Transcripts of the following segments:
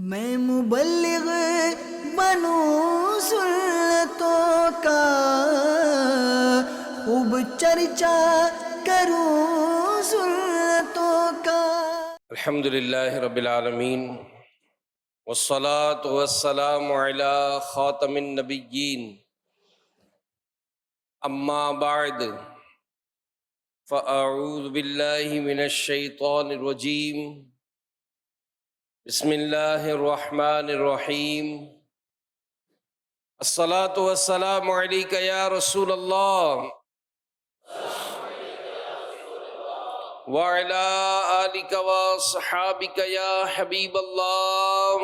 میں مبلغ بنوں سنتوں کا، خوب چرچا کروں سنتوں کا۔ الحمدللہ رب العالمین والصلاة والسلام علی خاتم النبیین، اما بعد فاعوذ باللہ من الشیطان الرجیم، بسم اللہ الرحمن الرحیم۔ الصلاة والسلام علیک یا رسول اللہ وعلی آلک وصحابک یا حبیب اللہ۔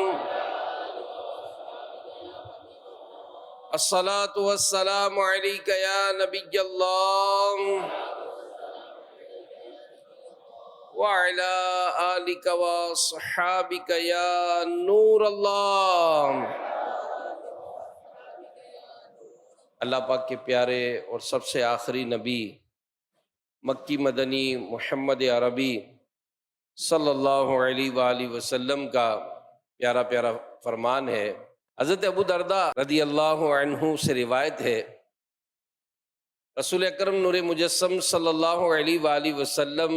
الصلاة والسلام علیک یا نبی اللہ وعلی آلک وصحابک یا نور اللہ۔ اللہ پاک کے پیارے اور سب سے آخری نبی مکی مدنی محمد عربی صلی اللہ علیہ وآلہ وسلم کا پیارا پیارا فرمان ہے۔ حضرت ابو درداء رضی اللہ عنہ سے روایت ہے، رسول اکرم نور مجسم صلی اللہ علیہ وآلہ وسلم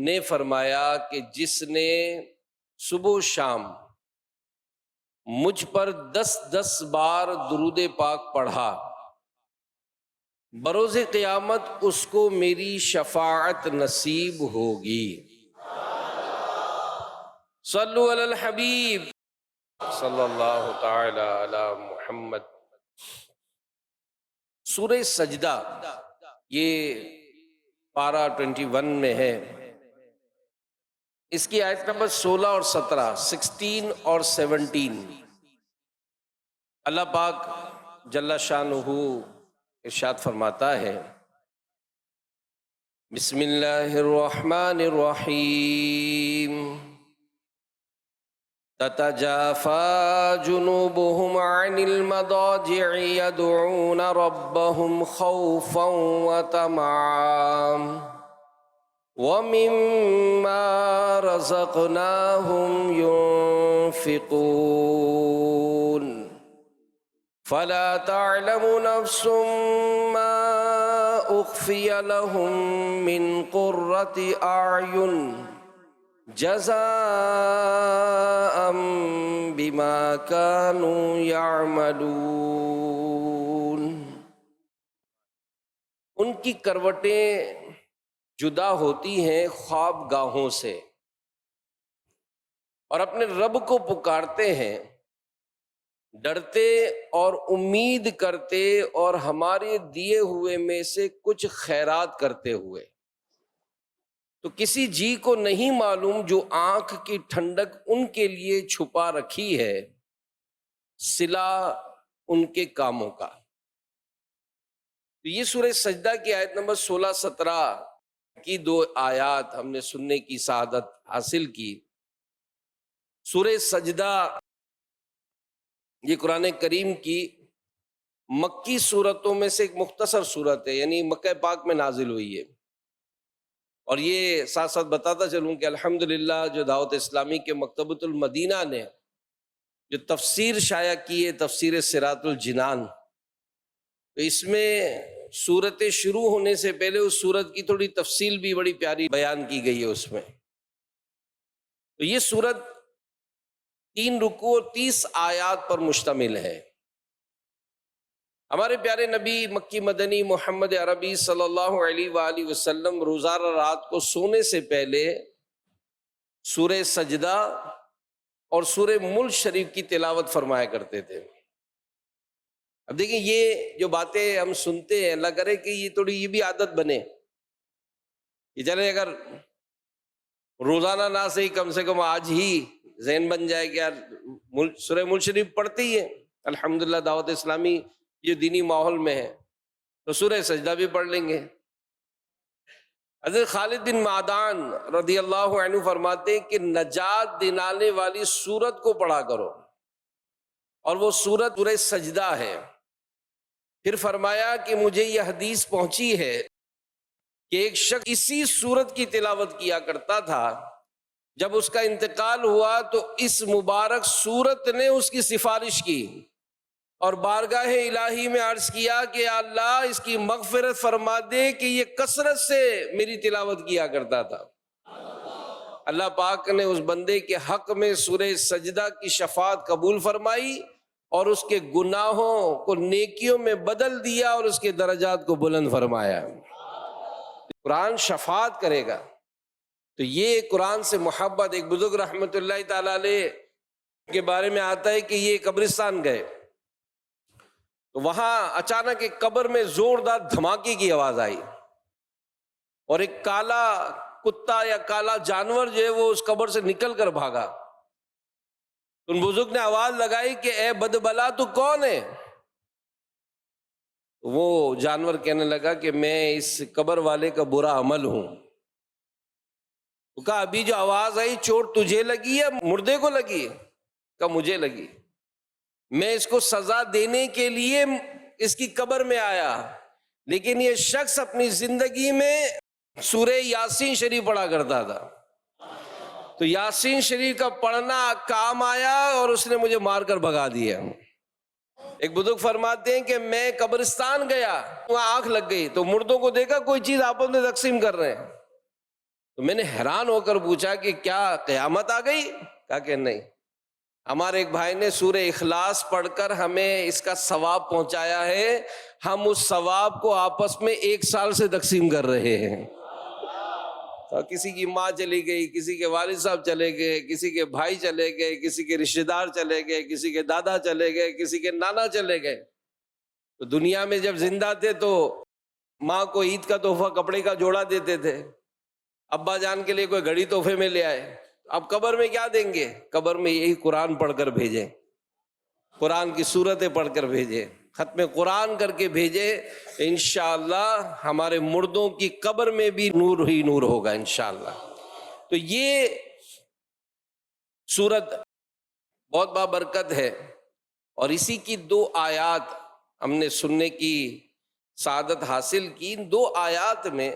نے فرمایا کہ جس نے صبح و شام مجھ پر 10 بار درود پاک پڑھا، بروز قیامت اس کو میری شفاعت نصیب ہوگی۔ صلو علی الحبیب صلی اللہ تعالی علی محمد۔ سورہ سجدہ یہ پارہ 21 میں ہے، اس کی آیت نمبر 16 اور 17، 16 اور 17۔ اللہ پاک جل شانہ ارشاد فرماتا ہے، بسم اللہ الرحمن الرحیم، تتجافى جنوبهم عن المضاجع يدعون ربهم خوفا وطمعا ومما رزقناهم ينفقون فلا تعلم نفس ما أخفي لهم من قرة أعين جزاء بما كانوا يعملون۔ ان کی کروٹیں جدا ہوتی ہیں خواب گاہوں سے اور اپنے رب کو پکارتے ہیں، ڈرتے اور امید کرتے اور ہمارے دیے ہوئے میں سے کچھ خیرات کرتے ہوئے۔ تو کسی جی کو نہیں معلوم جو آنکھ کی ٹھنڈک ان کے لیے چھپا رکھی ہے، صلہ ان کے کاموں کا۔ تو یہ سورہ سجدہ کی آیت نمبر 16-17 کی 2 آیات ہم نے سننے کی سعادت حاصل کی۔ سورہ سجدہ یہ قرآن کریم کی مکی صورتوں میں سے ایک مختصر صورت ہے، یعنی مکہ پاک میں نازل ہوئی ہے۔ اور یہ ساتھ ساتھ بتاتا چلوں کہ الحمدللہ جو دعوت اسلامی کے مکتبۃ المدینہ نے جو تفسیر شائع کی ہے، تفسیر صراط الجنان، تو اس میں سورت شروع ہونے سے پہلے اس سورت کی تھوڑی تفصیل بھی بڑی پیاری بیان کی گئی ہے اس میں۔ تو یہ سورت 3 رکوع اور 30 آیات پر مشتمل ہے۔ ہمارے پیارے نبی مکی مدنی محمد عربی صلی اللہ علیہ وآلہ وسلم روزانہ رات کو سونے سے پہلے سورہ سجدہ اور سورہ ملک شریف کی تلاوت فرمایا کرتے تھے۔ اب دیکھیں یہ جو باتیں ہم سنتے ہیں، اللہ کرے کہ یہ تھوڑی یہ بھی عادت بنے کہ چلے اگر روزانہ نہ سے ہی کم سے کم آج ہی ذہن بن جائے کہ یار سورہ ملک شریف پڑھتے ہی ہیں، الحمدللہ دعوت اسلامی یہ دینی ماحول میں ہے تو سورہ سجدہ بھی پڑھ لیں گے۔ حضرت خالد بن معدان رضی اللہ عنہ فرماتے ہیں کہ نجات دلانے والی سورت کو پڑھا کرو، اور وہ سورت سورہ سجدہ ہے۔ پھر فرمایا کہ مجھے یہ حدیث پہنچی ہے کہ ایک شخص اسی سورت کی تلاوت کیا کرتا تھا جب اس کا انتقال ہوا تو اس مبارک سورت نے اس کی سفارش کی اور بارگاہ الہی میں عرض کیا کہ یا اللہ اس کی مغفرت فرما دے کہ یہ کثرت سے میری تلاوت کیا کرتا تھا۔ اللہ پاک نے اس بندے کے حق میں سورہ سجدہ کی شفاعت قبول فرمائی اور اس کے گناہوں کو نیکیوں میں بدل دیا اور اس کے درجات کو بلند فرمایا۔ قرآن شفاعت کرے گا، تو یہ قرآن سے محبت۔ ایک بزرگ رحمت اللہ تعالی علیہ کے بارے میں آتا ہے کہ یہ قبرستان گئے تو وہاں اچانک ایک قبر میں زوردار دھماکے کی آواز آئی اور ایک کالا کتا یا کالا جانور جو ہے وہ اس قبر سے نکل کر بھاگا۔ ان بزرگ نے آواز لگائی کہ اے بدبلا تو کون ہے؟ وہ جانور کہنے لگا کہ میں اس قبر والے کا برا عمل ہوں۔ تو کہا ابھی جو آواز آئی چوٹ تجھے لگی ہے مردے کو لگی؟ کہا مجھے لگی، میں اس کو سزا دینے کے لیے اس کی قبر میں آیا، لیکن یہ شخص اپنی زندگی میں سورہ یاسین شریف پڑھا کرتا تھا، تو یاسین شریف کا پڑھنا کام آیا اور اس نے مجھے مار کر بھگا دیا۔ ایک بزرگ فرماتے ہیں کہ میں قبرستان گیا، وہاں آنکھ لگ گئی تو مردوں کو دیکھا کوئی چیز آپس میں تقسیم کر رہے ہیں، تو میں نے حیران ہو کر پوچھا کہ کیا قیامت آ گئی؟ کہا کہ نہیں، ہمارے ایک بھائی نے سورہ اخلاص پڑھ کر ہمیں اس کا ثواب پہنچایا ہے، ہم اس ثواب کو آپس میں 1 سال سے تقسیم کر رہے ہیں۔ تو کسی کی ماں چلی گئی، کسی کے والد صاحب چلے گئے، کسی کے بھائی چلے گئے، کسی کے رشتہ دار چلے گئے، کسی کے دادا چلے گئے، کسی کے نانا چلے گئے۔ تو دنیا میں جب زندہ تھے تو ماں کو عید کا تحفہ کپڑے کا جوڑا دیتے تھے، ابا جان کے لیے کوئی گھڑی تحفے میں لے آئے، اب قبر میں کیا دیں گے؟ قبر میں یہی قرآن پڑھ کر بھیجیں، قرآن کی سورتیں پڑھ کر بھیجیں، ختم قرآن کر کے بھیجے، انشاءاللہ ہمارے مردوں کی قبر میں بھی نور ہی نور ہوگا انشاءاللہ۔ تو یہ سورت بہت بابرکت ہے، اور اسی کی 2 آیات ہم نے سننے کی سعادت حاصل کی۔ ان 2 آیات میں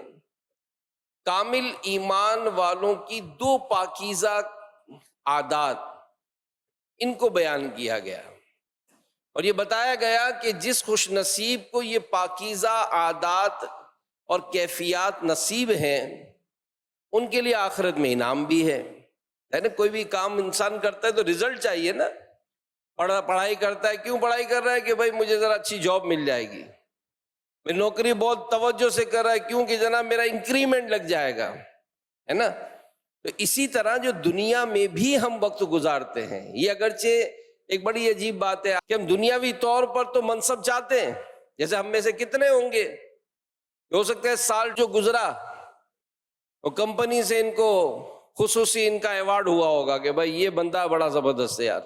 کامل ایمان والوں کی 2 پاکیزہ عادات ان کو بیان کیا گیا، اور یہ بتایا گیا کہ جس خوش نصیب کو یہ پاکیزہ عادات اور کیفیات نصیب ہیں ان کے لیے آخرت میں انعام بھی ہے۔ یعنی کوئی بھی کام انسان کرتا ہے تو رزلٹ چاہیے نا، پڑھائی کرتا ہے، کیوں پڑھائی کر رہا ہے؟ کہ بھائی مجھے ذرا اچھی جاب مل جائے گی۔ میں نوکری بہت توجہ سے کر رہا ہے، کیوں کہ جناب میرا انکریمنٹ لگ جائے گا، ہے نا۔ تو اسی طرح جو دنیا میں بھی ہم وقت گزارتے ہیں، یہ اگرچہ ایک بڑی عجیب بات ہے کہ ہم دنیاوی طور پر تو منصب چاہتے ہیں، جیسے ہم میں سے کتنے ہوں گے، ہو سکتا ہے سال جو گزرا وہ کمپنی سے ان کو خصوصی ان کا ایوارڈ ہوا ہوگا کہ بھائی یہ بندہ بڑا زبردست ہے یار،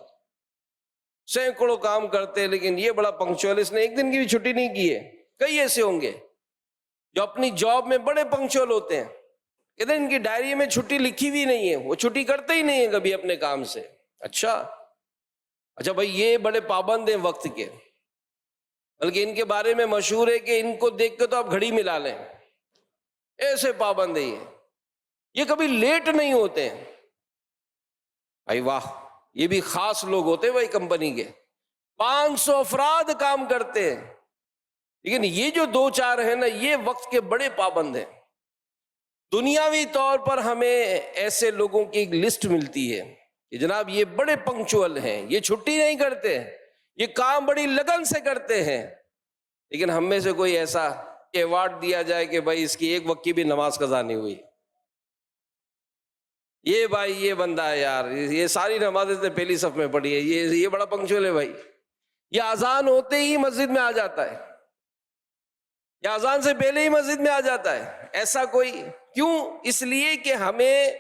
سینکڑوں کام کرتے ہیں لیکن یہ بڑا پنکچوئل، اس نے ایک دن کی بھی چھٹی نہیں کی ہے۔ کئی ایسے ہوں گے جو اپنی جاب میں بڑے پنکچوئل ہوتے ہیں، ادھر ان کی ڈائری میں چھٹی لکھی بھی نہیں ہے، وہ چھٹی کرتے ہی نہیں ہے کبھی اپنے کام سے۔ اچھا بھائی یہ بڑے پابند ہیں وقت کے، بلکہ ان کے بارے میں مشہور ہے کہ ان کو دیکھ کے تو آپ گھڑی ملا لیں، ایسے پابند ہیں یہ کبھی لیٹ نہیں ہوتے ہیں۔ بھائی واہ، یہ بھی خاص لوگ ہوتے ہیں بھائی کمپنی کے، 500 افراد کام کرتے ہیں، لیکن یہ جو 2-4 ہیں نا یہ وقت کے بڑے پابند ہیں۔ دنیاوی طور پر ہمیں ایسے لوگوں کی ایک لسٹ ملتی ہے کہ جناب یہ بڑے پنکچوئل ہیں، یہ چھٹی نہیں کرتے، یہ کام بڑی لگن سے کرتے ہیں، لیکن ہم میں سے کوئی ایسا ایوارڈ دیا جائے کہ بھائی اس کی ایک وقت کی بھی نماز قضا نہیں ہوئی، یہ بھائی یہ بندہ ہے یار، یہ ساری نمازیں نے پہلی صف میں پڑھی ہے، یہ بڑا پنکچوئل ہے بھائی، یہ اذان ہوتے ہی مسجد میں آ جاتا ہے، یا اذان سے پہلے ہی مسجد میں آ جاتا ہے، ایسا کوئی کیوں؟ اس لیے کہ ہمیں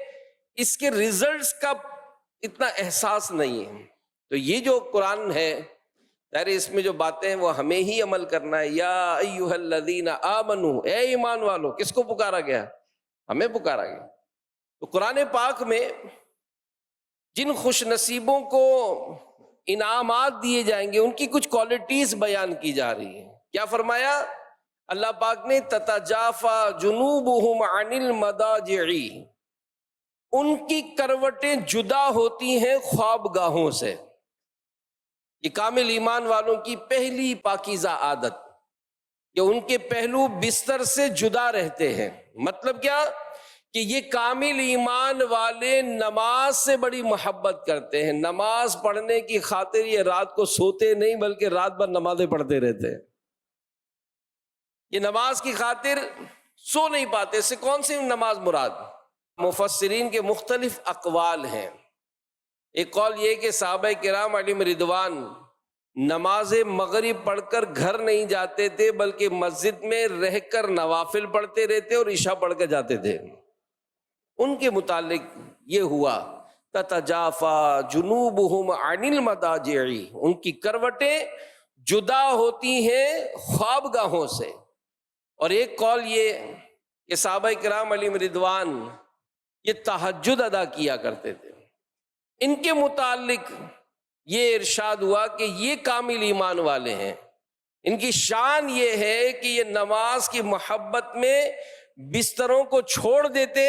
اس کے ریزلٹس کا اتنا احساس نہیں ہے۔ تو یہ جو قرآن ہے ظاہر اس میں جو باتیں ہیں وہ ہمیں ہی عمل کرنا ہے۔ یا ایھا الذین آمنو، اے ایمان والو، کس کو پکارا گیا؟ ہمیں پکارا گیا۔ تو قرآن پاک میں جن خوش نصیبوں کو انعامات دیے جائیں گے ان کی کچھ کوالٹیز بیان کی جا رہی ہیں۔ کیا فرمایا اللہ پاک نے؟ تتجافی جنوبہم عن المضاجع، ان کی کروٹیں جدا ہوتی ہیں خوابگاہوں سے. یہ کامل ایمان والوں کی پہلی پاکیزہ عادت کہ ان کے پہلو بستر سے جدا رہتے ہیں. مطلب کیا کہ یہ کامل ایمان والے نماز سے بڑی محبت کرتے ہیں. نماز پڑھنے کی خاطر یہ رات کو سوتے نہیں بلکہ رات بھر نمازیں پڑھتے رہتے ہیں. یہ نماز کی خاطر سو نہیں پاتے. اس سے کون سی نماز مراد؟ مفسرین کے مختلف اقوال ہیں. ایک قول یہ کہ صحابہ کرام علیہم رضوان نماز مغرب پڑھ کر گھر نہیں جاتے تھے بلکہ مسجد میں رہ کر نوافل پڑھتے رہتے اور عشاء پڑھ کے جاتے تھے. ان کے متعلق یہ ہوا تتجافا جنوبہم عن المضاجع، ان کی کروٹیں جدا ہوتی ہیں خوابگاہوں سے. اور ایک قول یہ کہ صحابہ کرام علیہم رضوان یہ تہجد ادا کیا کرتے تھے. ان کے متعلق یہ ارشاد ہوا کہ یہ کامل ایمان والے ہیں. ان کی شان یہ ہے کہ یہ نماز کی محبت میں بستروں کو چھوڑ دیتے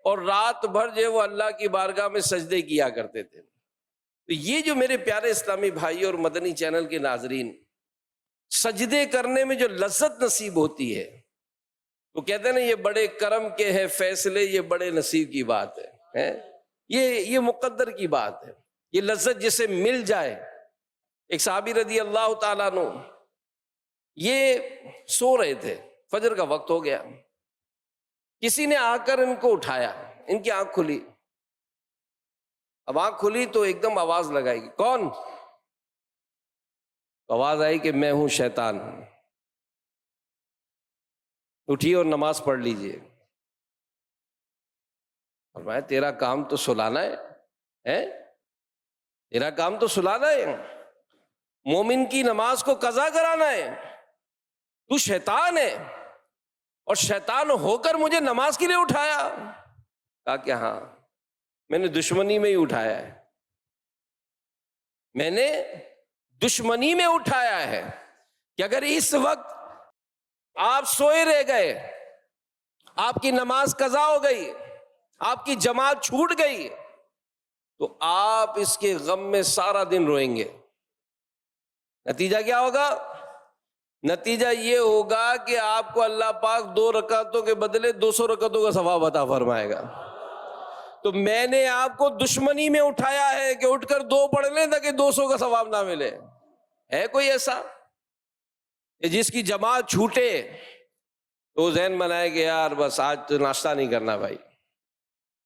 اور رات بھر جو وہ اللہ کی بارگاہ میں سجدے کیا کرتے تھے. تو یہ جو میرے پیارے اسلامی بھائی اور مدنی چینل کے ناظرین، سجدے کرنے میں جو لذت نصیب ہوتی ہے، وہ کہتے ہیں نا یہ بڑے کرم کے ہیں فیصلے، یہ بڑے نصیب کی بات ہے. یہ مقدر کی بات ہے. یہ لذت جسے مل جائے. ایک صحابی رضی اللہ تعالیٰ عنہ یہ سو رہے تھے، فجر کا وقت ہو گیا. کسی نے آ کر ان کو اٹھایا. ان کی آنکھ کھلی. اب آنکھ کھلی تو ایک دم آواز لگائی گی، کون؟ آواز آئی کہ میں ہوں شیطان. اٹھیے اور نماز پڑھ لیجئے. فرمایا تیرا کام تو سلانا ہے، تیرا کام تو سلانا ہے، مومن کی نماز کو قضا کرانا ہے. تو شیطان ہے اور شیطان ہو کر مجھے نماز کے لیے اٹھایا. کہا کہ ہاں میں نے دشمنی میں ہی اٹھایا ہے، میں نے دشمنی میں اٹھایا ہے کہ اگر اس وقت آپ سوئے رہ گئے، آپ کی نماز قضا ہو گئی، آپ کی جماعت چھوٹ گئی، تو آپ اس کے غم میں سارا دن روئیں گے. نتیجہ کیا ہوگا؟ نتیجہ یہ ہوگا کہ آپ کو اللہ پاک 2 رکعتوں کے بدلے 200 رکعتوں کا ثواب عطا فرمائے گا. تو میں نے آپ کو دشمنی میں اٹھایا ہے کہ اٹھ کر 2 پڑھ لیں تاکہ 200 کا ثواب نہ ملے. ہے کوئی ایسا کہ جس کی جماعت چھوٹے تو ذہن بنائے کہ یار بس آج تو ناشتہ نہیں کرنا بھائی،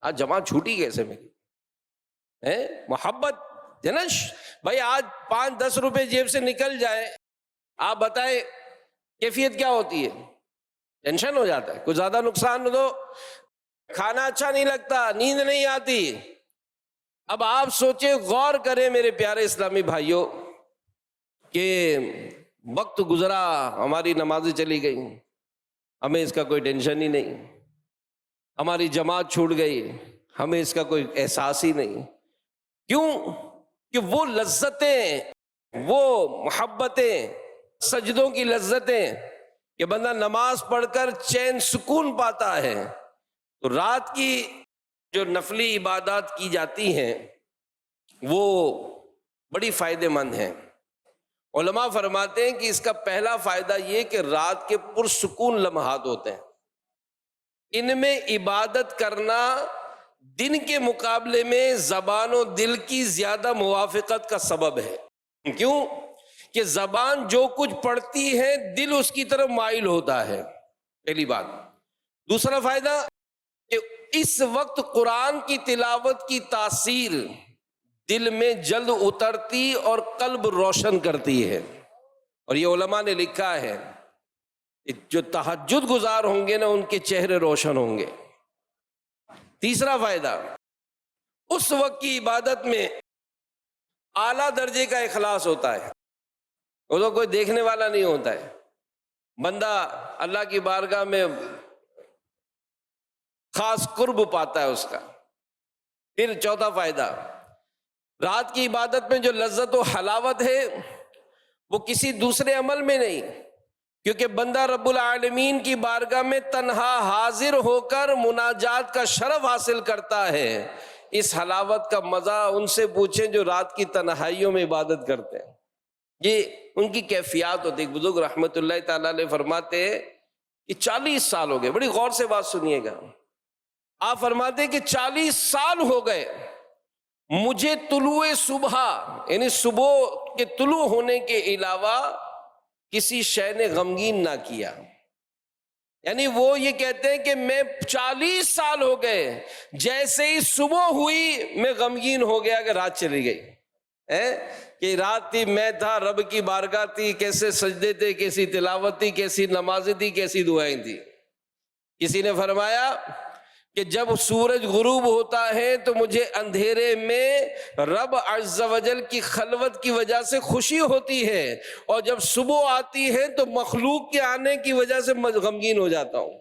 آج جماعت چھوٹی کیسے میری؟ محبت جنش بھائی، آج 5-10 روپے جیب سے نکل جائے، آپ بتائیں کیفیت کیا ہوتی ہے؟ ٹینشن ہو جاتا ہے. کچھ زیادہ نقصان ہو تو کھانا اچھا نہیں لگتا، نیند نہیں آتی. اب آپ سوچیں، غور کریں میرے پیارے اسلامی بھائیوں کہ وقت گزرا، ہماری نمازیں چلی گئیں، ہمیں اس کا کوئی ٹینشن ہی نہیں. ہماری جماعت چھوٹ گئی، ہمیں اس کا کوئی احساس ہی نہیں. کیوں؟ کہ وہ لذتیں، وہ محبتیں، سجدوں کی لذتیں کہ بندہ نماز پڑھ کر چین سکون پاتا ہے. تو رات کی جو نفلی عبادات کی جاتی ہیں وہ بڑی فائدہ مند ہیں. علماء فرماتے ہیں کہ اس کا پہلا فائدہ یہ کہ رات کے پرسکون لمحات ہوتے ہیں، ان میں عبادت کرنا دن کے مقابلے میں زبان و دل کی زیادہ موافقت کا سبب ہے. کیوں؟ کہ زبان جو کچھ پڑھتی ہے دل اس کی طرف مائل ہوتا ہے، پہلی بات. دوسرا فائدہ کہ اس وقت قرآن کی تلاوت کی تاثیر دل میں جلد اترتی اور قلب روشن کرتی ہے. اور یہ علماء نے لکھا ہے جو تہجد گزار ہوں گے نا ان کے چہرے روشن ہوں گے. تیسرا فائدہ، اس وقت کی عبادت میں اعلیٰ درجے کا اخلاص ہوتا ہے. وہ تو کوئی دیکھنے والا نہیں ہوتا ہے، بندہ اللہ کی بارگاہ میں خاص قرب پاتا ہے اس کا. پھر چوتھا فائدہ، رات کی عبادت میں جو لذت و حلاوت ہے وہ کسی دوسرے عمل میں نہیں، کیونکہ بندہ رب العالمین کی بارگاہ میں تنہا حاضر ہو کر مناجات کا شرف حاصل کرتا ہے۔ اس حلاوت کا مزہ ان سے پوچھیں جو رات کی تنہائیوں میں عبادت کرتے ہیں، یہ ان کی کیفیات ہوتی ہے۔ ایک بزرگ رحمت اللہ تعالیٰ علیہ فرماتے ہیں کہ 40 سال ہو گئے، بڑی غور سے بات سنیے گا، آپ فرماتے ہیں کہ 40 سال ہو گئے مجھے طلوع صبح، یعنی صبح کے طلوع ہونے کے علاوہ کسی شے نے غمگین نہ کیا۔ یعنی وہ یہ کہتے ہیں کہ میں 40 سال ہو گئے جیسے ہی صبح ہوئی میں غمگین ہو گیا کہ رات چلی گئی، کہ رات تھی، میں تھا، رب کی بارگاہ تھی، کیسے سجدے تھے، کیسی تلاوت تھی، کیسی نمازیں تھی، کیسی دعائیں تھی۔ کسی نے فرمایا کہ جب سورج غروب ہوتا ہے تو مجھے اندھیرے میں رب عز و جل کی خلوت کی وجہ سے خوشی ہوتی ہے، اور جب صبح آتی ہے تو مخلوق کے آنے کی وجہ سے غمگین ہو جاتا ہوں۔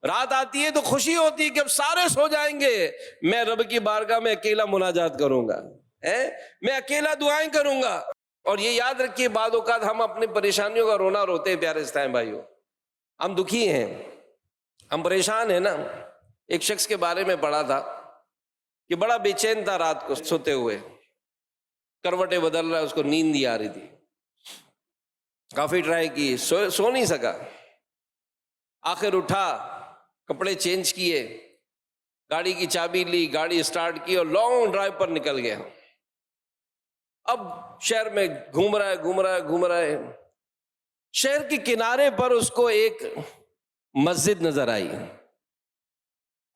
رات آتی ہے تو خوشی ہوتی ہے کہ اب سارے سو جائیں گے، میں رب کی بارگاہ میں اکیلا مناجات کروں گا، میں اکیلا دعائیں کروں گا۔ اور یہ یاد رکھیے، بعض اوقات ہم اپنی پریشانیوں کا رونا روتے ہیں پیارے اسلام بھائیوں، ہم دکھی ہیں، ہم پریشان ہیں نا۔ ایک شخص کے بارے میں پڑھا تھا کہ بڑا بے چین تھا، رات کو سوتے ہوئے کروٹیں بدل رہا ہے، اس کو نیند نہیں آ رہی تھی، کافی ٹرائی کی، سو نہیں سکا۔ آخر اٹھا، کپڑے چینج کیے، گاڑی کی چابی لی، گاڑی اسٹارٹ کی اور لانگ ڈرائیو پر نکل گیا۔ اب شہر میں گھوم رہا ہے، شہر کے کنارے پر اس کو ایک مسجد نظر آئی۔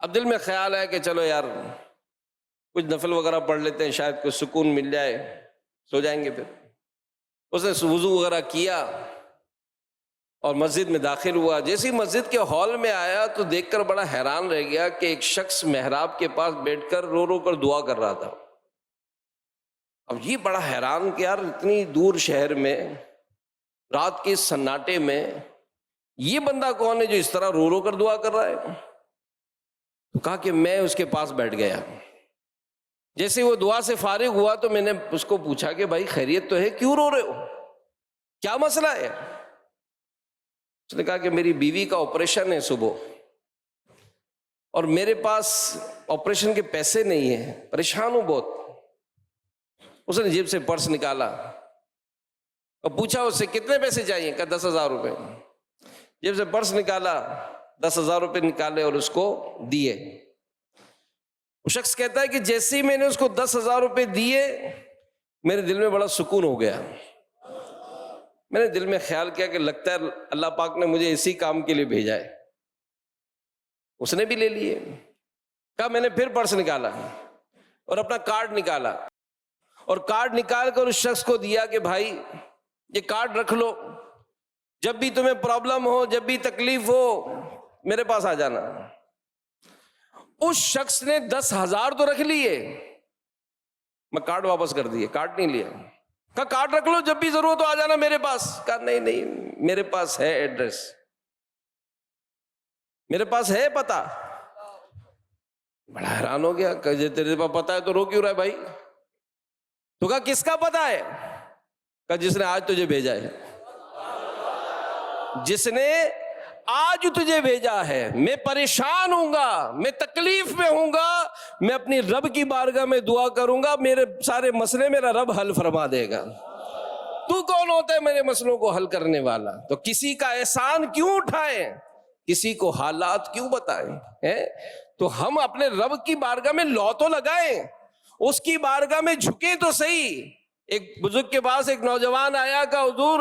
اب دل میں خیال ہے کہ چلو یار کچھ نفل وغیرہ پڑھ لیتے ہیں، شاید کوئی سکون مل جائے، سو جائیں گے۔ پھر اس نے وضو وغیرہ کیا اور مسجد میں داخل ہوا۔ جیسے ہی مسجد کے ہال میں آیا تو دیکھ کر بڑا حیران رہ گیا کہ ایک شخص محراب کے پاس بیٹھ کر رو رو کر دعا کر رہا تھا۔ اب یہ بڑا حیران کہ یار اتنی دور شہر میں رات کے سناٹے میں یہ بندہ کون ہے جو اس طرح رو رو کر دعا کر رہا ہے؟ تو کہا کہ میں اس کے پاس بیٹھ گیا۔ جیسے وہ دعا سے فارغ ہوا تو میں نے اس کو پوچھا کہ بھائی خیریت تو ہے، کیوں رو رہے ہو، کیا مسئلہ ہے؟ اس نے کہا کہ میری بیوی کا آپریشن ہے صبح، اور میرے پاس آپریشن کے پیسے نہیں ہیں، پریشان ہوں بہت۔ اس نے جیب سے پرس نکالا اور پوچھا اس سے کتنے پیسے چاہیے؟ کہا 10,000 روپے۔ جیب سے پرس نکالا، 10,000 روپے نکالے اور اس کو دیے۔ وہ شخص کہتا ہے کہ جیسے ہی میں نے اس کو 10,000 روپے دیے میرے دل میں بڑا سکون ہو گیا۔ میں نے دل میں خیال کیا کہ لگتا ہے اللہ پاک نے مجھے اسی کام کے لیے بھیجا ہے۔ اس نے بھی لے لیے۔ کہا میں نے پھر پرس نکالا اور اپنا کارڈ نکالا، اور کارڈ نکال کر اس شخص کو دیا کہ بھائی یہ کارڈ رکھ لو، جب بھی تمہیں پرابلم ہو، جب بھی تکلیف ہو میرے پاس آ جانا۔ اس شخص نے 10,000 تو رکھ لیے، میں کارڈ واپس کر دیے، کارڈ نہیں لیا۔ کہا کارڈ رکھ لو، جب بھی ضرورت ہو آ جانا میرے پاس۔ کہا نہیں میرے پاس ہے ایڈریس، میرے پاس ہے پتہ۔ بڑا حیران ہو گیا کہ تیرے پاس پتہ ہے تو رو کیوں رہا ہے بھائی؟ تو کہا کس کا پتہ ہے؟ کہا جس نے آج تجھے بھیجا ہے، جس نے آج تجھے بھیجا ہے۔ میں پریشان ہوں گا، میں تکلیف میں ہوں گا، میں اپنی رب کی بارگاہ میں دعا کروں گا، میرے سارے مسئلے میرا رب حل فرما دے گا۔ تو کون ہوتا ہے میرے مسئلوں کو حل کرنے والا؟ تو کسی کا احسان کیوں اٹھائیں، کسی کو حالات کیوں بتائیں؟ تو ہم اپنے رب کی بارگاہ میں لو تو لگائیں، اس کی بارگاہ میں جھکیں تو صحیح۔ ایک بزرگ کے پاس ایک نوجوان آیا کہ حضور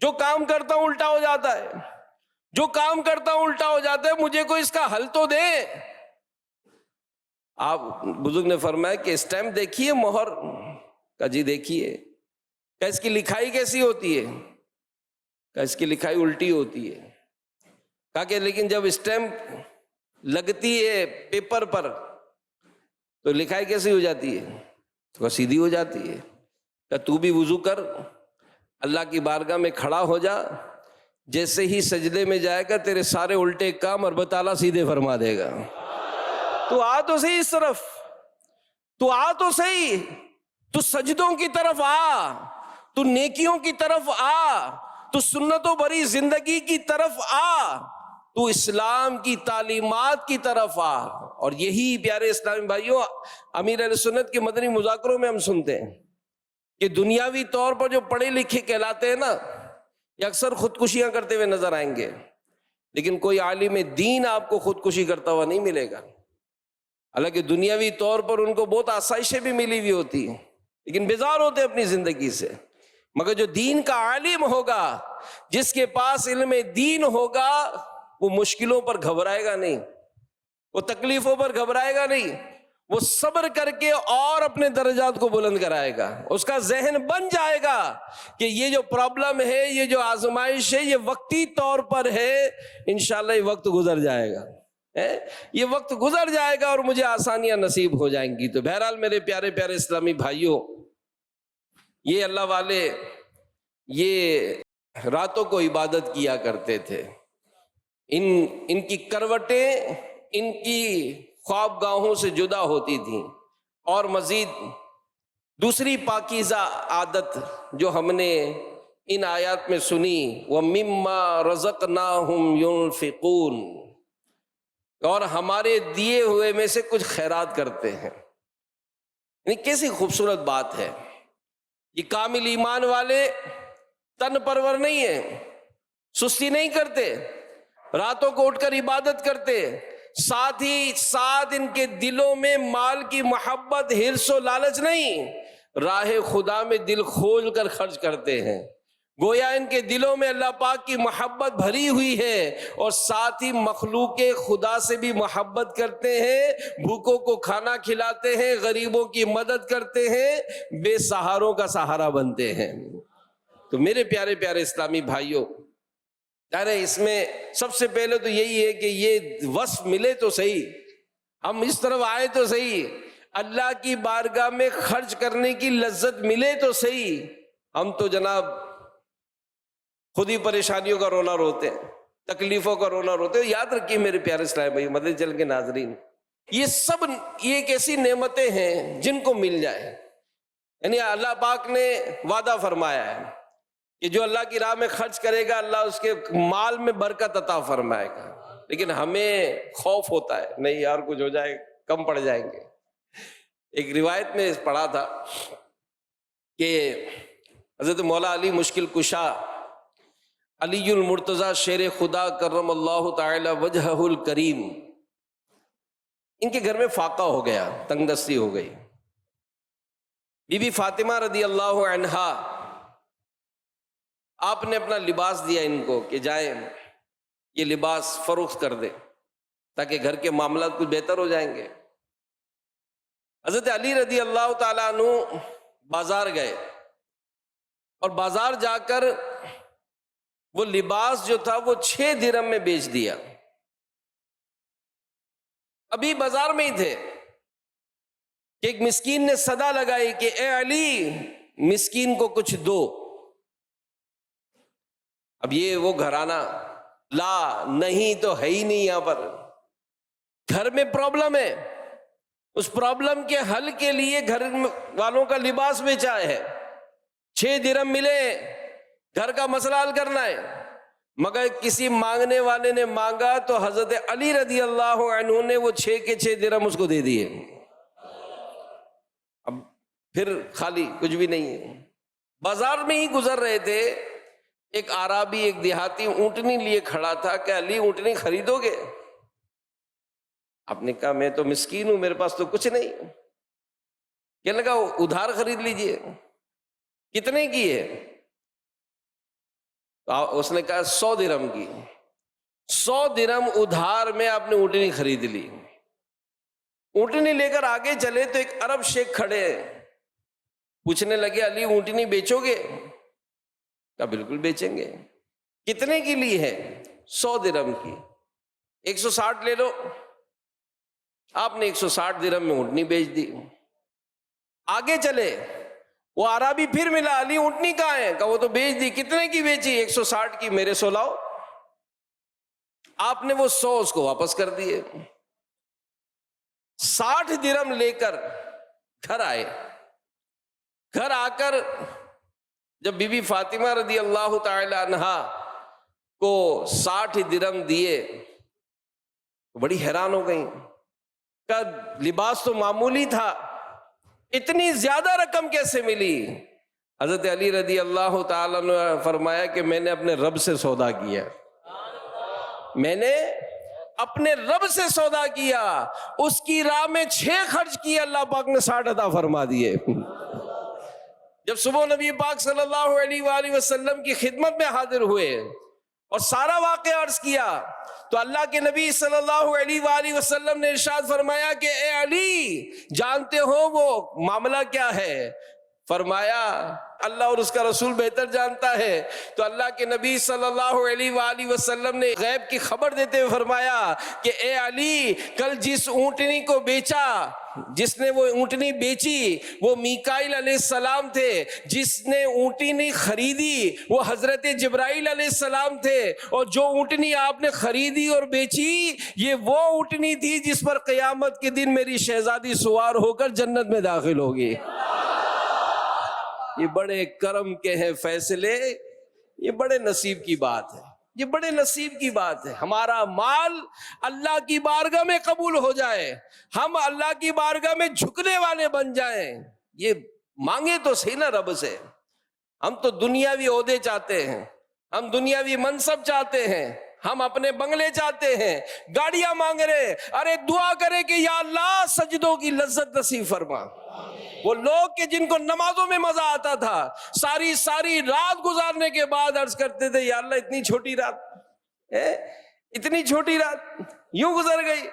جو کام کرتا ہوں الٹا ہو جاتا ہے، جو کام کرتا ہوں الٹا ہو جاتا ہے، مجھے کوئی اس کا حل تو دے۔ آپ بزرگ نے فرمایا کہ اسٹیمپ دیکھیے مہر؟ کہا جی دیکھیے۔ کہ اس کی لکھائی کیسی ہوتی ہے؟ کہ اس کی لکھائی الٹی ہوتی ہے۔ کہا کہ لیکن جب اسٹیمپ لگتی ہے پیپر پر تو لکھائی کیسی ہو جاتی ہے؟ تو سیدھی ہو جاتی ہے۔ کہ تو بھی وضو کر، اللہ کی بارگاہ میں کھڑا ہو جا، جیسے ہی سجدے میں جائے گا تیرے سارے الٹے کام رب تعالیٰ سیدھے فرما دے گا۔ تو آ تو صحیح اس طرف، تو آ تو صحیح، تو سجدوں کی طرف آ، تو نیکیوں کی طرف آ، تو سنتوں بری زندگی کی طرف آ، تو اسلام کی تعلیمات کی طرف آ۔ اور یہی پیارے اسلامی بھائیوں امیر اہل سنت کے مدنی مذاکروں میں ہم سنتے ہیں کہ دنیاوی طور پر جو پڑھے لکھے کہلاتے ہیں نا، یہ اکثر خودکشیاں کرتے ہوئے نظر آئیں گے، لیکن کوئی عالم دین آپ کو خودکشی کرتا ہوا نہیں ملے گا۔ حالانکہ دنیاوی طور پر ان کو بہت آسائشیں بھی ملی ہوئی ہوتی ہیں، لیکن بیزار ہوتے ہیں اپنی زندگی سے۔ مگر جو دین کا عالم ہوگا، جس کے پاس علم دین ہوگا، وہ مشکلوں پر گھبرائے گا نہیں، وہ تکلیفوں پر گھبرائے گا نہیں، وہ صبر کر کے اور اپنے درجات کو بلند کرائے گا۔ اس کا ذہن بن جائے گا کہ یہ جو پرابلم ہے، یہ جو آزمائش ہے، یہ وقتی طور پر ہے، انشاءاللہ یہ وقت گزر جائے گا، یہ وقت گزر جائے گا اور مجھے آسانیاں نصیب ہو جائیں گی۔ تو بہرحال میرے پیارے پیارے اسلامی بھائیوں، یہ اللہ والے یہ راتوں کو عبادت کیا کرتے تھے، ان کی کروٹیں ان کی خواب گاہوں سے جدا ہوتی تھیں۔ اور مزید دوسری پاکیزہ عادت جو ہم نے ان آیات میں سنی، وَمِمَّا رَزَقْنَاهُمْ يُنْفِقُونَ، اور ہمارے دیے ہوئے میں سے کچھ خیرات کرتے ہیں۔ یعنی کیسی خوبصورت بات ہے۔ یہ کامل ایمان والے تن پرور نہیں ہیں، سستی نہیں کرتے، راتوں کو اٹھ کر عبادت کرتے، ساتھ ہی ساتھ ان کے دلوں میں مال کی محبت، حرص و لالچ نہیں، راہ خدا میں دل کھول کر خرچ کرتے ہیں۔ گویا ان کے دلوں میں اللہ پاک کی محبت بھری ہوئی ہے، اور ساتھ ہی مخلوق خدا سے بھی محبت کرتے ہیں، بھوکوں کو کھانا کھلاتے ہیں، غریبوں کی مدد کرتے ہیں، بے سہاروں کا سہارا بنتے ہیں۔ تو میرے پیارے پیارے اسلامی بھائیوں، اس میں سب سے پہلے تو یہی ہے کہ یہ وصف ملے تو صحیح، ہم اس طرف آئے تو صحیح، اللہ کی بارگاہ میں خرچ کرنے کی لذت ملے تو صحیح۔ ہم تو جناب خود ہی پریشانیوں کا رونا روتے ہیں، تکلیفوں کا رونا روتے ہیں۔ یاد رکھیے میرے پیارے اسلامی بھائی، مدنی چینل کے ناظرین، یہ سب یہ ایک ایسی نعمتیں ہیں جن کو مل جائے، یعنی اللہ پاک نے وعدہ فرمایا ہے کہ جو اللہ کی راہ میں خرچ کرے گا، اللہ اس کے مال میں برکت عطا فرمائے گا، لیکن ہمیں خوف ہوتا ہے، نہیں یار کچھ ہو جائے، کم پڑ جائیں گے۔ ایک روایت میں پڑھا تھا کہ حضرت مولا علی مشکل کشا علی المرتضی شیر خدا کرم اللہ تعالی وجہہ الکریم، ان کے گھر میں فاقہ ہو گیا، تنگ دستی ہو گئی۔ بی بی فاطمہ رضی اللہ عنہا، آپ نے اپنا لباس دیا ان کو کہ جائیں یہ لباس فروخت کر دیں تاکہ گھر کے معاملات کچھ بہتر ہو جائیں گے۔ حضرت علی رضی اللہ تعالیٰ عنہ بازار گئے، اور بازار جا کر وہ لباس جو تھا وہ 6 درہم میں بیچ دیا۔ ابھی بازار میں ہی تھے کہ ایک مسکین نے صدا لگائی کہ اے علی، مسکین کو کچھ دو۔ اب یہ وہ گھرانہ لا نہیں تو ہے ہی نہیں، یہاں پر گھر میں پرابلم ہے، اس پرابلم کے حل کے لیے گھر والوں کا لباس بیچا ہے، 6 درہم ملے، گھر کا مسئلہ حل کرنا ہے۔ مگر کسی مانگنے والے نے مانگا تو حضرت علی رضی اللہ عنہ نے وہ 6 کے 6 درہم اس کو دے دیے۔ اب پھر خالی کچھ بھی نہیں ہے۔ بازار میں ہی گزر رہے تھے، ایک اعرابی، ایک دیہاتی اونٹنی لیے کھڑا تھا کہ علی اونٹنی خریدو گے؟ آپ نے کہا میں تو مسکین ہوں، میرے پاس تو کچھ نہیں۔ کہنے لگا ادھار خرید لیجئے۔ کتنے کی ہے؟ اس نے کہا 100 درہم کی۔ 100 درہم ادھار میں آپ نے اونٹنی خرید لی۔ اونٹنی لے کر آگے چلے تو ایک عرب شیخ کھڑے، پوچھنے لگے علی اونٹنی بیچو گے؟ کہا بالکل بیچیں گے۔ کتنے کی لی ہے؟ 100 درہم کی۔ 160 لے لو۔ آپ نے 160 درہم میں اونٹنی بیچ دی۔ آگے چلے، وہ عربی پھر ملا، علی اونٹنی کہاں ہے؟ کہا وہ تو بیچ دی۔ کتنے کی بیچی؟ 160 کی۔ میرے 100 لاؤ۔ آپ نے وہ 100 اس کو واپس کر دیے۔ 60 درہم لے کر گھر آئے۔ گھر آ کر جب بی بی فاطمہ رضی اللہ تعالی عنہا کو 60 درہم دیے تو بڑی حیران ہو گئیں کہ لباس تو معمولی تھا، اتنی زیادہ رقم کیسے ملی؟ حضرت علی رضی اللہ تعالیٰ نے فرمایا کہ میں نے اپنے رب سے سودا کیا، میں نے اپنے رب سے سودا کیا، اس کی راہ میں 6 خرچ کیے، اللہ پاک نے 60 عطا فرما دیے۔ جب صبح نبی پاک صلی اللہ علیہ وآلہ وسلم کی خدمت میں حاضر ہوئے اور سارا واقعہ عرض کیا تو اللہ کے نبی صلی اللہ علیہ وآلہ وسلم نے ارشاد فرمایا کہ اے علی، جانتے ہو وہ معاملہ کیا ہے؟ فرمایا اللہ اور اس کا رسول بہتر جانتا ہے۔ تو اللہ کے نبی صلی اللہ علیہ وآلہ وسلم نے غیب کی خبر دیتے ہوئے فرمایا کہ اے علی، کل جس اونٹنی کو بیچا، جس نے وہ اونٹنی بیچی وہ میکائیل علیہ السلام تھے، جس نے اونٹنی خریدی وہ حضرت جبرائیل علیہ السلام تھے، اور جو اونٹنی آپ نے خریدی اور بیچی یہ وہ اونٹنی تھی جس پر قیامت کے دن میری شہزادی سوار ہو کر جنت میں داخل ہوگی۔ یہ بڑے کرم کے ہیں فیصلے، یہ بڑے نصیب کی بات ہے، یہ بڑے نصیب کی بات ہے۔ ہمارا مال اللہ کی بارگاہ میں قبول ہو جائے، ہم اللہ کی بارگاہ میں جھکنے والے بن جائیں۔ یہ مانگے تو صحیح نا رب سے، ہم تو دنیاوی عہدے چاہتے ہیں، ہم دنیاوی منصب چاہتے ہیں، ہم اپنے بنگلے چاہتے ہیں، گاڑیاں مانگ رہے، ارے دعا کرے کہ یا اللہ سجدوں کی لذت نصیب فرما۔ وہ لوگ کہ جن کو نمازوں میں مزہ آتا تھا ساری رات گزارنے کے بعد عرض کرتے تھے یا اللہ اتنی چھوٹی رات، اتنی چھوٹی رات یوں گزر گئی۔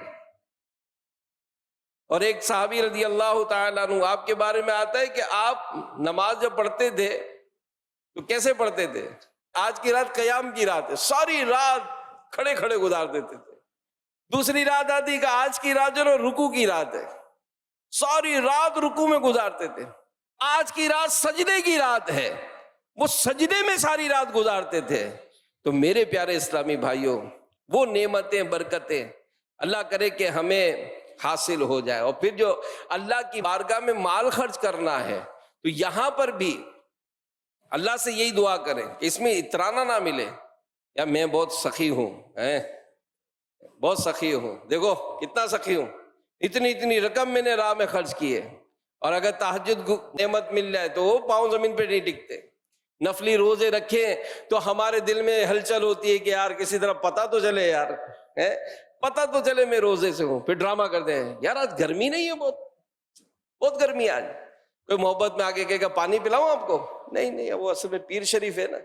اور ایک صحابی رضی اللہ تعالیٰ عنہ، آپ کے بارے میں آتا ہے کہ آپ نماز جب پڑھتے تھے تو کیسے پڑھتے تھے؟ آج کی رات قیام کی رات ہے، ساری رات کھڑے کھڑے گزار دیتے تھے۔ دوسری رات آتی کہ آج کی رات جو رکوع کی رات ہے، ساری رات رکوع میں گزارتے تھے۔ آج کی رات سجدے کی رات ہے، وہ سجدے میں ساری رات گزارتے تھے۔ تو میرے پیارے اسلامی بھائیوں، وہ نعمتیں برکتیں اللہ کرے کہ ہمیں حاصل ہو جائے۔ اور پھر جو اللہ کی بارگاہ میں مال خرچ کرنا ہے تو یہاں پر بھی اللہ سے یہی دعا کریں کہ اس میں اترانا نہ ملے، یا میں بہت سخی ہوں، بہت سخی ہوں، دیکھو کتنا سخی ہوں، اتنی رقم میں نے راہ میں خرچ کی ہے۔ اور اگر تہجد نعمت مل جائے تو وہ پاؤں زمین پہ نہیں ٹکتے۔ نفلی روزے رکھیں تو ہمارے دل میں ہلچل ہوتی ہے کہ یار کسی طرح پتہ تو چلے، یار پتہ تو چلے میں روزے سے ہوں۔ پھر ڈرامہ کرتے ہیں یار آج گرمی نہیں ہے، بہت گرمی ہے آج۔ کوئی محبت میں آگے کہے گا پانی پلاؤں آپ کو؟ نہیں، وہ اصل میں پیر شریف ہے نا،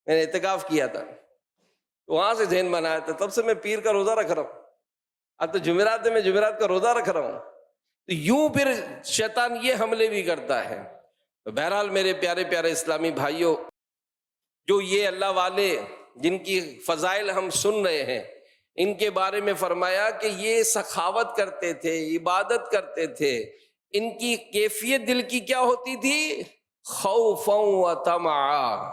میں نے اعتکاف کیا تھا تو وہاں سے ذہن بنایا تھا، تب سے میں پیر کا روزہ رکھ رہا ہوں۔ اب تو جمعرات میں جمعرات کا روزہ رکھ رہا ہوں، تو یوں پھر شیطان یہ حملے بھی کرتا ہے۔ تو بہرحال میرے پیارے پیارے اسلامی بھائیوں، جو یہ اللہ والے جن کی فضائل ہم سن رہے ہیں، ان کے بارے میں فرمایا کہ یہ سخاوت کرتے تھے، عبادت کرتے تھے۔ ان کی کیفیت دل کی کیا ہوتی تھی؟ خوفا و طمعا،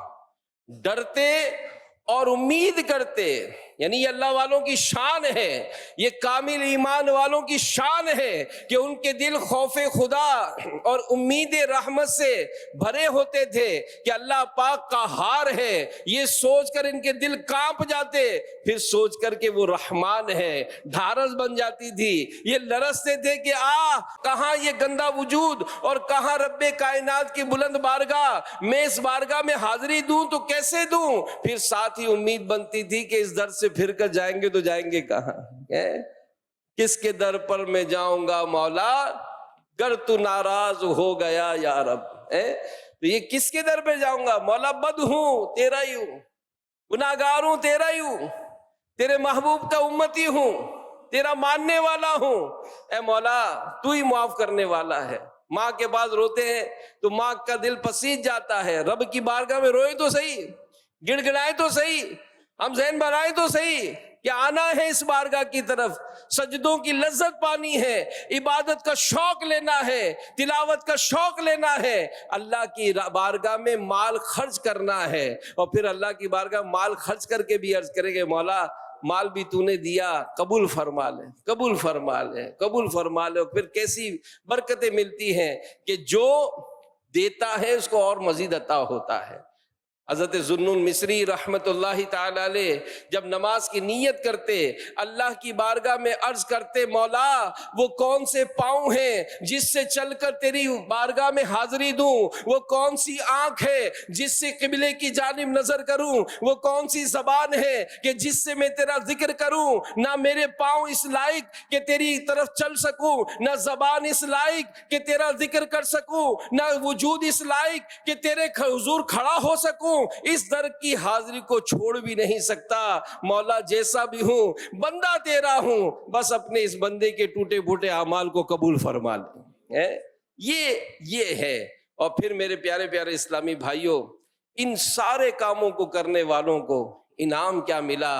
ڈرتے اور امید کرتے۔ یعنی یہ اللہ والوں کی شان ہے، یہ کامل ایمان والوں کی شان ہے کہ ان کے دل خوف خدا اور امید رحمت سے بھرے ہوتے تھے کہ اللہ پاک قہار ہے۔ یہ سوچ کر ان کے دل کانپ جاتے، پھر سوچ کر کہ وہ رحمان ہے، ڈھارس بن جاتی تھی۔ یہ لرزتے تھے کہ کہاں یہ گندا وجود اور کہاں رب کائنات کی بلند بارگاہ، میں اس بارگاہ میں حاضری دوں تو کیسے دوں؟ پھر ساتھ ہی امید بنتی تھی کہ اس در سے پھر کر جائیں گے تو جائیں گے کہاں؟ کس کے در پر میں جاؤں گا مولا گر تو ناراض ہو گیا یا رب؟ تو یہ کس کے در پہ جاؤں گا مولا؟ بد ہوں تیرا ہی ہوں، گناہگار ہوں تیرا ہی ہوں، تیرے محبوب کا امتی ہوں، تیرا ماننے والا ہوں۔ اے مولا تو ہی معاف کرنے والا ہے۔ ماں کے بعد روتے ہیں تو ماں کا دل پسیج جاتا ہے، رب کی بارگاہ میں روئے تو صحیح، گڑ گڑائے تو صحیح، ہم ذہن بنائے تو صحیح کہ آنا ہے اس بارگاہ کی طرف، سجدوں کی لذت پانی ہے، عبادت کا شوق لینا ہے، تلاوت کا شوق لینا ہے، اللہ کی بارگاہ میں مال خرچ کرنا ہے۔ اور پھر اللہ کی بارگاہ مال خرچ کر کے بھی عرض کریں گے مولا مال بھی تو نے دیا، قبول فرما لے، قبول فرما لے، قبول فرما لے۔ اور پھر کیسی برکتیں ملتی ہیں کہ جو دیتا ہے اس کو اور مزید عطا ہوتا ہے۔ حضرت ذوالنون مصری رحمت اللہ تعالی علیہ جب نماز کی نیت کرتے، اللہ کی بارگاہ میں عرض کرتے، مولا وہ کون سے پاؤں ہیں جس سے چل کر تیری بارگاہ میں حاضری دوں، وہ کون سی آنکھ ہے جس سے قبلے کی جانب نظر کروں، وہ کون سی زبان ہے کہ جس سے میں تیرا ذکر کروں۔ نہ میرے پاؤں اس لائق کہ تیری طرف چل سکوں، نہ زبان اس لائق کہ تیرا ذکر کر سکوں، نہ وجود اس لائق کہ تیرے حضور کھڑا ہو سکوں، اس در کی حاضری کو چھوڑ بھی نہیں سکتا۔ مولا جیسا بھی ہوں بندہ تیرا ہوں، بس اپنے اس بندے کے ٹوٹے پھوٹے اعمال کو قبول فرما لے۔ یہ ہے۔ اور پھر میرے پیارے پیارے اسلامی بھائیوں، ان سارے کاموں کو کرنے والوں کو انعام کیا ملا؟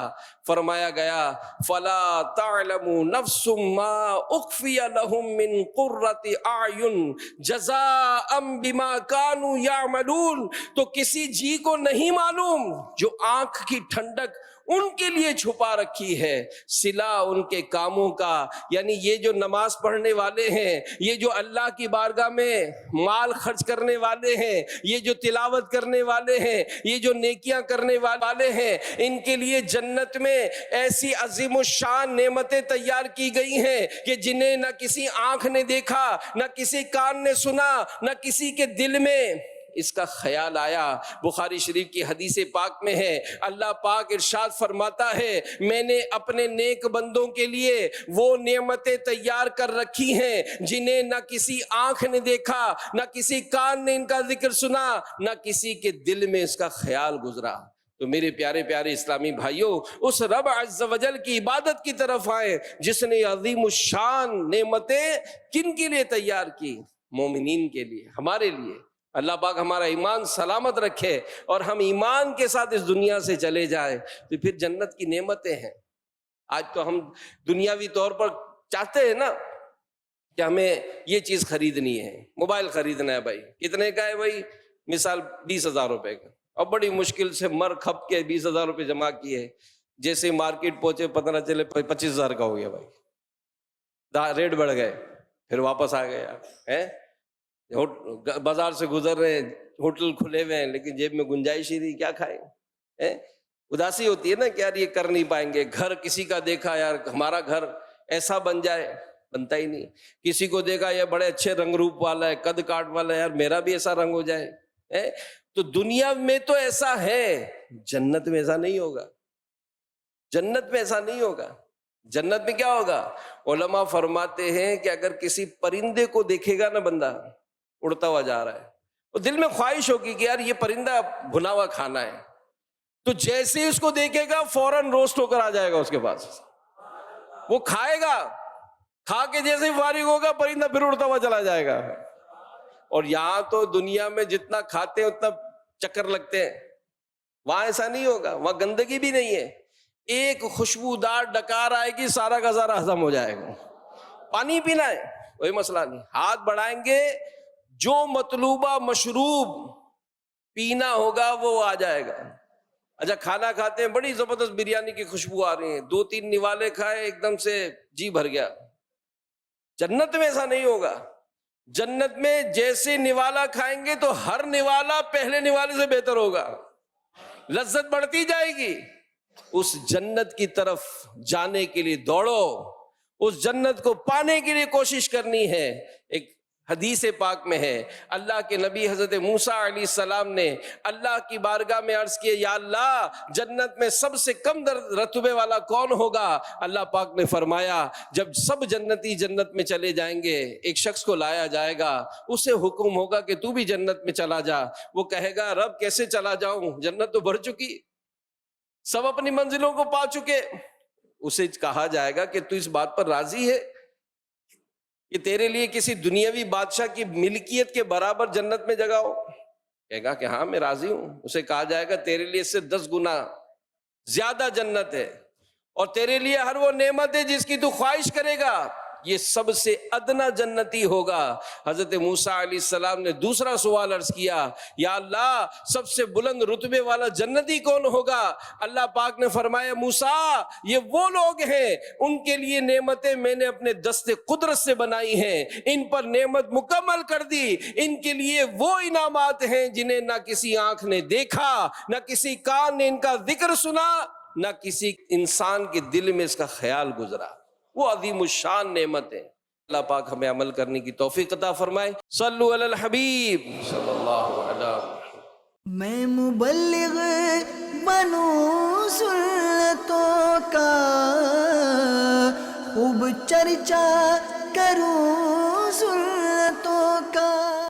فرمایا گیا فَلَا تَعْلَمُ نَفْسٌ مَّا أُخْفِيَ لَهُم مِّن قُرَّةِ أَعْيُنٍ جَزَاءً بِمَا كَانُوا يَعْمَلُونَ۔ تو کسی جی کو نہیں معلوم جو آنکھ کی ٹھنڈک ان کے لیے چھپا رکھی ہے صلہ ان کے کاموں کا۔ یعنی یہ جو نماز پڑھنے والے ہیں، یہ جو اللہ کی بارگاہ میں مال خرچ کرنے والے ہیں، یہ جو تلاوت کرنے والے ہیں، یہ جو نیکیاں کرنے والے ہیں، ان کے لیے جنت میں ایسی عظیم الشان نعمتیں تیار کی گئی ہیں کہ جنہیں نہ کسی آنکھ نے دیکھا، نہ کسی کان نے سنا، نہ کسی کے دل میں اس کا خیال آیا۔ بخاری شریف کی حدیث پاک میں ہے، اللہ پاک ارشاد فرماتا ہے میں نے اپنے نیک بندوں کے لیے وہ نعمتیں تیار کر رکھی ہیں جنہیں نہ کسی آنکھ نے دیکھا، نہ کسی کان نے ان کا ذکر سنا، نہ کسی کے دل میں اس کا خیال گزرا۔ تو میرے پیارے پیارے اسلامی بھائیوں، اس رب عز و جل کی عبادت کی طرف آئیں جس نے عظیم الشان نعمتیں کن کے لیے تیار کی؟ مومنین کے لیے، ہمارے لیے۔ اللہ پاک ہمارا ایمان سلامت رکھے اور ہم ایمان کے ساتھ اس دنیا سے چلے جائیں، تو پھر جنت کی نعمتیں ہیں۔ آج تو ہم دنیاوی طور پر چاہتے ہیں نا کہ ہمیں یہ چیز خریدنی ہے، موبائل خریدنا ہے، بھائی کتنے کا ہے؟ بھائی مثال 20,000 روپے کا، اور بڑی مشکل سے مر کھپ کے 20,000 روپے جمع کیے، جیسے مارکیٹ پہنچے پتہ نہ چلے 25,000 کا ہو گیا، بھائی ریٹ بڑھ گئے، پھر واپس آ گئے۔ بازار سے گزر رہے ہیں، ہوٹل کھلے ہوئے ہیں، لیکن جیب میں گنجائش ہی نہیں، کیا کھائیں؟ اداسی ہوتی ہے نا کہ یار یہ کر نہیں پائیں گے۔ گھر کسی کا دیکھا، یار ہمارا گھر ایسا بن جائے، بنتا ہی نہیں۔ کسی کو دیکھا یہ بڑے اچھے رنگ روپ والا ہے، قد کاٹ والا ہے، یار میرا بھی ایسا رنگ ہو جائے۔ تو دنیا میں تو ایسا ہے، جنت میں ایسا نہیں ہوگا۔ جنت میں ایسا نہیں ہوگا۔ جنت میں کیا ہوگا؟ علماء فرماتے ہیں کہ اگر کسی پرندے کو دیکھے گا نا بندہ اڑتا ہوا جا رہا ہے، تو دل میں خواہش ہوگی کہ یار یہ پرندہ بھنا ہوا کھانا ہے، تو جیسے ہی اس کو دیکھے گا فوراً روسٹ ہو کر آ جائے گا اس کے پاس، وہ کھائے گا، کھا کے جیسے ہی فارغ ہوگا پرندہ پھر اڑتا ہوا چلا جائے گا۔ اور یہاں تو دنیا میں جتنا کھاتے ہیں اتنا چکر لگتے ہیں، وہاں ایسا نہیں ہوگا، وہاں گندگی بھی نہیں ہے۔ ایک خوشبودار ڈکار آئے گی، سارا کا سارا ہضم ہو جائے گا۔ پانی پینا ہے، کوئی مسئلہ نہیں، ہاتھ بڑھائیں گے، جو مطلوبہ مشروب پینا ہوگا وہ آ جائے گا۔ اچھا کھانا کھاتے ہیں، بڑی زبردست بریانی کی خوشبو آ رہی ہے، 2-3 نوالے کھائے ایک دم سے جی بھر گیا۔ جنت میں ایسا نہیں ہوگا۔ جنت میں جیسے نوالا کھائیں گے تو ہر نوالا پہلے نوالے سے بہتر ہوگا، لذت بڑھتی جائے گی۔ اس جنت کی طرف جانے کے لیے دوڑو، اس جنت کو پانے کے لیے کوشش کرنی ہے۔ ایک حدیث پاک میں ہے، اللہ کے نبی حضرت موسیٰ علیہ السلام نے اللہ کی بارگاہ میں عرض کیا، یا اللہ جنت میں سب سے کم رتبے والا کون ہوگا؟ اللہ پاک نے فرمایا جب سب جنتی جنت میں چلے جائیں گے، ایک شخص کو لایا جائے گا، اسے حکم ہوگا کہ تو بھی جنت میں چلا جا۔ وہ کہے گا رب کیسے چلا جاؤں، جنت تو بھر چکی، سب اپنی منزلوں کو پا چکے۔ اسے کہا جائے گا کہ تو اس بات پر راضی ہے کہ تیرے لیے کسی دنیاوی بادشاہ کی ملکیت کے برابر جنت میں جگہ ہو؟ کہے گا کہ ہاں میں راضی ہوں۔ اسے کہا جائے گا تیرے لیے اس سے 10 گنا زیادہ جنت ہے، اور تیرے لیے ہر وہ نعمت ہے جس کی تو خواہش کرے گا، یہ سب سے ادنا جنتی ہوگا۔ حضرت موسیٰ علیہ السلام نے دوسرا سوال عرض کیا، یا اللہ سب سے بلند رتبے والا جنتی کون ہوگا؟ اللہ پاک نے فرمایا موسیٰ یہ وہ لوگ ہیں ان کے لیے نعمتیں میں نے اپنے دست قدرت سے بنائی ہیں، ان پر نعمت مکمل کر دی، ان کے لیے وہ انعامات ہیں جنہیں نہ کسی آنکھ نے دیکھا، نہ کسی کان نے ان کا ذکر سنا، نہ کسی انسان کے دل میں اس کا خیال گزرا۔ وہ عظیم الشان نعمت ہے۔ اللہ پاک ہمیں عمل کرنے کی توفیق عطا فرمائے۔ صلو علی الحبیب صلی اللہ علیہ وسلم۔ میں مبلغ بنوں سنتوں کا، خوب چرچا کروں سنتوں کا۔